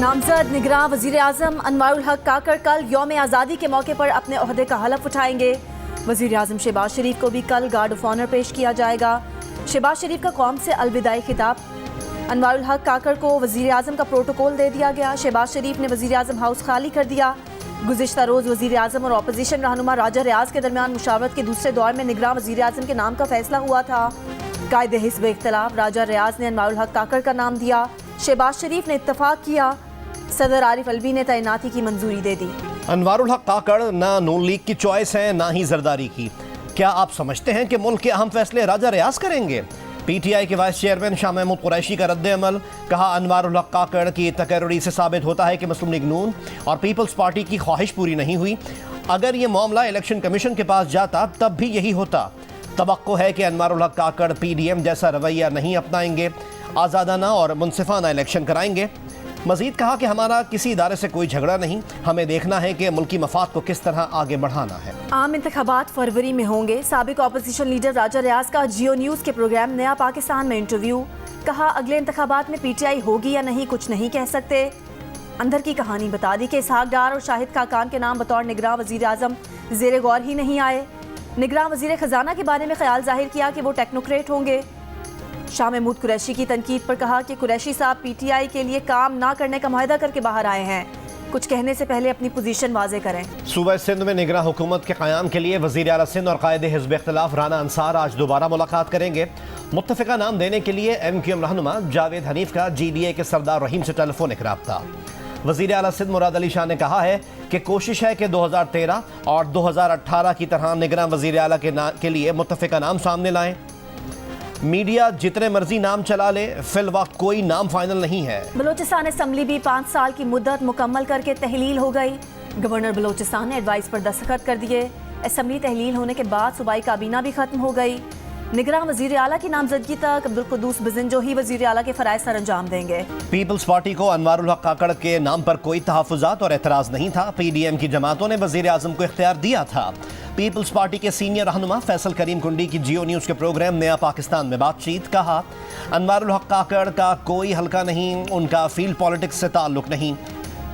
नामजद निगरां वज़ीर आज़म अनवारुल हक काकड़ कल यौम आज़ादी के मौके पर अपने ओहदे का हलफ उठाएंगे। वज़ीर आज़म शहबाज शरीफ को भी कल गार्ड ऑफ ऑनर पेश किया जाएगा। शहबाज शरीफ का कौम से अलविदाई खिताब। अनवारुल हक काकड़ को वज़ीर आज़म का प्रोटोकॉल दे दिया गया। शहबाज शरीफ ने वज़ीर आज़म हाउस खाली कर दिया। गुज़िश्ता रोज़ वज़ीर आज़म और अपोजिशन रहनुमा राजा रियाज के दरमियान मुशावरत के दूसरे दौर में निगरां वज़ीर आज़म के नाम का फैसला हुआ था। कायदे हिस्ब इख्तिलाफ राजा रियाज ने अनवारुल हक काकड़ का नाम दिया। शहबाज शरीफ ने इत्तफाक किया। सदर आरिफ अलवी ने तैनाती की मंजूरी दे दी। अनवारुल हक काकड़ ना नून लीग की चॉइस है ना ही जरदारी की। क्या आप समझते हैं कि मुल्क के अहम फैसले राजा रियाज करेंगे? पीटीआई के वाइस चेयरमैन शाह महमूद कुरैशी का रद्द अमल। कहा अनवारुल हक काकड़ की तकर्री से साबित होता है कि मुस्लिम लीग नून और पीपल्स पार्टी की ख्वाहिश पूरी नहीं हुई। अगर ये मामला इलेक्शन कमीशन के पास जाता तब भी यही होता। तवक्को है कि अनवारुल हक काकड़ पीडीएम जैसा रवैया नहीं अपनाएंगे, आज़ादाना और मुनसिफाना इलेक्शन कराएंगे। मजीद कहा कि हमारा किसी इदारे से कोई झगड़ा नहीं, हमें देखना है कि मुल्की मफाद को किस तरह आगे बढ़ाना है। आम इंतखाबात फरवरी में होंगे। साबिक अपोजिशन लीडर राजा रियाज का जियो न्यूज़ के प्रोग्राम नया पाकिस्तान में इंटरव्यू। कहा अगले इंतखाबात में पीटीआई होगी या नहीं कुछ नहीं कह सकते। अंदर की कहानी बता दी कि इसहाक डार और शाहिद खाकान के नाम बतौर निगरां वज़ीर आज़म ज़ेरे गौर ही नहीं आए। निगरां वज़ीर ख़जाना के बारे में ख्याल जाहिर किया कि वो टेक्नोक्रेट होंगे। शाह महमूद कुरैशी की तनकीद पर कहा कि कुरैशी साहब पीटीआई के लिए काम ना करने का मुआहदा करके बाहर आए हैं, कुछ कहने से पहले अपनी पोजीशन वाजे करें। सूबा सिंध में निगरां हुकूमत के क़याम के लिए वज़ीर आला सिंध और कायदे हिज़्ब इख्तिलाफ राना अंसार आज दोबारा मुलाकात करेंगे। मुत्तफ़िका नाम देने के लिए MQM रहनुमा जावेद हनीफ का GDA के सरदार रहीम से टेलीफोनिक राब्ता। वज़ीर आला सिंध मुराद अली शाह ने कहा है कि कोशिश है कि 2013 और 2018 की तरह निगरां वज़ीर आला के लिए मुत्तफ़िका नाम सामने लाएं। मीडिया जितने मर्जी नाम चला ले, फिल वक्त कोई नाम फाइनल नहीं है। बलोचिस्तान असम्बली भी 5 साल की मुद्दत मुकम्मल करके तहलील हो गई। गवर्नर बलोचिस्तान ने एडवाइस पर दस्तखत कर दिए। असम्बली तहलील होने के बाद सूबाई काबीना भी खत्म हो गई। निगरां वज़ीर आला की नामजदगी तक अब्दुल कुद्दूस बिज़नजो ही वज़ीर आला के फ़राइज़ सर अंजाम देंगे। पीपल्स पार्टी को अनवारुल हक काकड़ के नाम पर कोई तहफ़्फ़ुज़ात और एतराज़ नहीं था। PDM की जमातों ने वज़ीर आज़म को इख्तियार दिया था। पीपल्स पार्टी के सीनियर रहनुमा फैसल करीम कुंडी की जियो न्यूज़ के प्रोग्राम नया पाकिस्तान में बातचीत। कहा अनवारुल हक काकड़ का कोई हल्का नहीं, उनका फील्ड पॉलिटिक्स से ताल्लुक़ नहीं।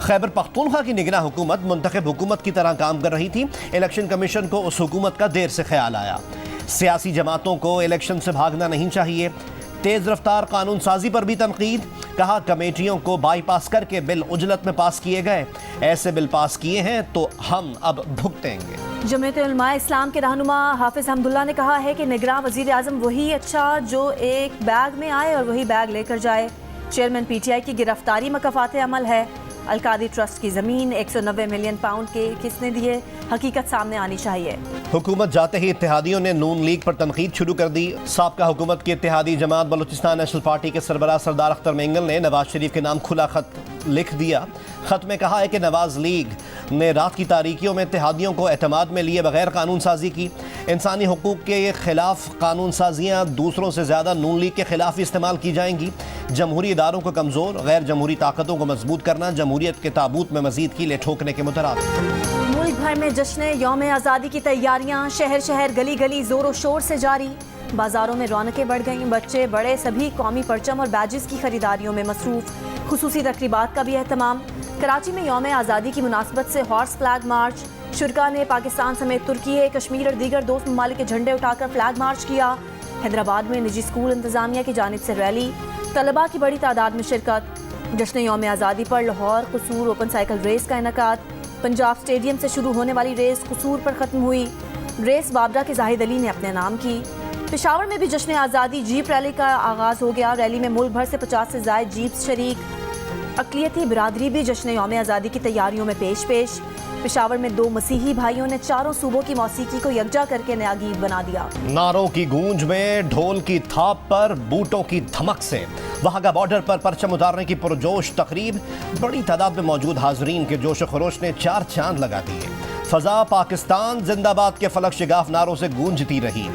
खैबर पख्तूनख्वा की निगरां हुकूमत मुंतखब हुकूमत की तरह काम कर रही थी। इलेक्शन कमीशन को उस हुकूमत का देर से ख्याल आया। सियासी जमातों को इलेक्शन से भागना नहीं चाहिए। तेज़ रफ्तार कानून साजी पर भी तनकीद। कहा कमेटियों को बाईपास करके बिल उजलत में पास किए गए, ऐसे बिल पास किए हैं तो हम अब भुगतेंगे। जमीयत उलमा इस्लाम के रहनुमा हाफिज हमदुल्ला ने कहा है कि निगरां वज़ीर आज़म वही अच्छा जो एक बैग में आए और वही बैग लेकर जाए। चेयरमैन PTI की गिरफ्तारी मकफ़ात अमल है। अलकादी ट्रस्ट की ज़मीन 190 मिलियन पाउंड के किसने दिए, हकीकत सामने आनी चाहिए। हुकूमत जाते ही इत्तेहादियों ने नून लीग पर तनकीद शुरू कर दी। साबका हुकूमत की इत्तेहादी जमात बलूचिस्तान नेशनल पार्टी के सरबराह सरदार अख्तर मेंगल ने नवाज शरीफ के नाम खुला खत लिख दिया। खत में कहा है कि नवाज लीग ने रात की तारीकियों में इत्तेहादियों को एतमाद में लिए बगैर कानून साजी की। इंसानी हुकूक के खिलाफ कानून साजियाँ दूसरों से ज़्यादा नून लीग के खिलाफ इस्तेमाल की जाएंगी। जमहूरी इदारों को कमज़ोर, गैर जमहूरी ताकतों को मजबूत करना जमहूरियत के ताबूत में मजीद कीले ठोकने के मुतरादिफ। मुल्क भर में जश्न यौम आज़ादी की तैयारियां शहर शहर गली गली ज़ोर शोर से जारी। बाजारों में रौनकें बढ़ गईं। बच्चे बड़े सभी कौमी परचम और बैजेस की खरीदारियों में मसरूफ़। खुसूसी तकरीबात का भी एहतमाम। कराची में यौम आज़ादी की मुनासबत से हॉर्स फ्लैग मार्च। शुरका ने पाकिस्तान समेत तुर्की, कश्मीर और दीगर दोस्त ममालिक के झंडे उठाकर फ्लैग मार्च किया। हैदराबाद में निजी स्कूल इंतजामिया की जानिब से रैली। तलबा की बड़ी तादाद में शिरकत। जश्न यौम आज़ादी पर लाहौर कसूर ओपन साइकिल रेस का इनकाद। पंजाब स्टेडियम से शुरू होने वाली रेस कसूर पर ख़त्म हुई। रेस बाबरा के जाहिद अली ने अपने नाम की। पेशावर में भी जश्न आज़ादी जीप रैली का आगाज़ हो गया। रैली में मुल्क भर से 50 से ज़ायद जीप्स शरीक। अक़लियती बिरादरी भी जश्न यौम आज़ादी की तैयारियों में पेश। पेशावर में 2 मसीही भाइयों ने चारों सूबों की मौसीकी को यकजा करके नया गीत बना दिया। नारों की गूंज में, ढोल की थाप पर, बूटों की धमक से वहाँ का बॉर्डर पर परचम उतारने की पुरजोश तकरीब। बड़ी तादाद में मौजूद हाजरीन के जोश खरोश ने 4 चांद लगा दिए। फजा पाकिस्तान जिंदाबाद के फलक शिगाफ नारों से गूंजती रही।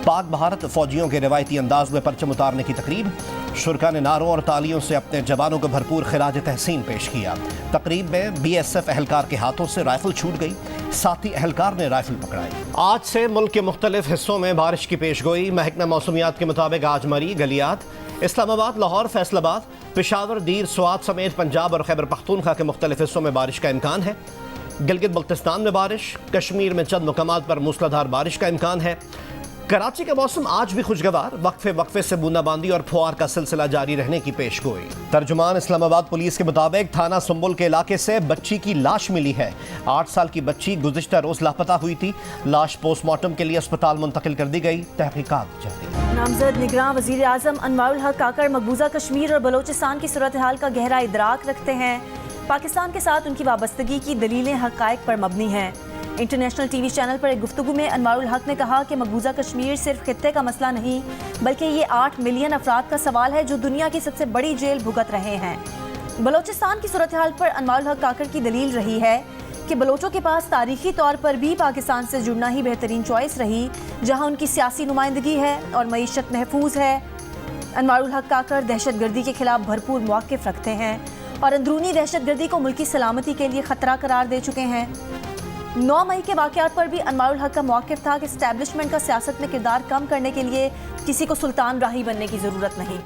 पाक भारत फौजियों के रिवायती अंदाज में परचम उतारने की तकरीब। शुरका ने नारों और तालियों से अपने जवानों को भरपूर खिराज तहसीन पेश किया। तकरीब में BSF एहलकार के हाथों से राइफल छूट गई, साथी एहलकार ने राइफल पकड़ाई। आज से मुल्क के मुख्तलिफ हिस्सों में बारिश की पेशगोई। महकमा मौसमियात के मुताबिक आज मरी, गलियात, इस्लामाबाद, लाहौर, फैसलाबाद, पेशावर, दीर, स्वात समेत पंजाब और खैबर पख्तूनख्वा के मुख्तलिफ हिस्सों में बारिश का इम्कान है। गिलगित बल्तिस्तान में बारिश, कश्मीर में चंद मुकामात पर मूसलाधार बारिश का इम्कान है। कराची का मौसम आज भी खुशगवार, वक्फे वक्फे से बूंदाबांदी और फुहार का सिलसिला जारी रहने की पेशगोई। तर्जुमान इस्लामाबाद पुलिस के मुताबिक थाना सुंबुल के इलाके से बच्ची की लाश मिली है। 8 साल की बच्ची गुज़िश्ता रोज लापता हुई थी। लाश पोस्टमार्टम के लिए अस्पताल मुंतकिल कर दी गई। तहकीकात जारी। नामजद निगरान वज़ीर आज़म अनवारुल हक काकड़ मकबूजा कश्मीर और बलोचिस्तान की सूरत हाल का गहरा इदराक रखते हैं। पाकिस्तान के साथ उनकी वाबस्तगी की दलीलें हक़ाइक़ पर मबनी हैं। इंटरनेशनल टीवी चैनल पर एक गुफ्तगू में अनवारुल हक ने कहा कि मकबूजा कश्मीर सिर्फ खित्ते का मसला नहीं, बल्कि ये 8 मिलियन अफराद का सवाल है जो दुनिया की सबसे बड़ी जेल भुगत रहे हैं। बलोचिस्तान की सूरत हाल पर अनवारुल हक काकड़ की दलील रही है कि बलोचों के पास तारीखी तौर पर भी पाकिस्तान से जुड़ना ही बेहतरीन चॉइस रही, जहाँ उनकी सियासी नुमाइंदगी है और मईशत महफूज है। अनवारुल हक काकड़ दहशत गर्दी के खिलाफ भरपूर मौक़िफ़ रखते हैं और अंदरूनी दहशत गर्दी को मुल्की सलामती के लिए ख़तरा करार दे चुके हैं। 9 मई के वाक़यात पर भी अनवारुल हक का मौक़िफ़ था कि एस्टैब्लिशमेंट का सियासत में किरदार कम करने के लिए किसी को सुल्तान राही बनने की ज़रूरत नहीं।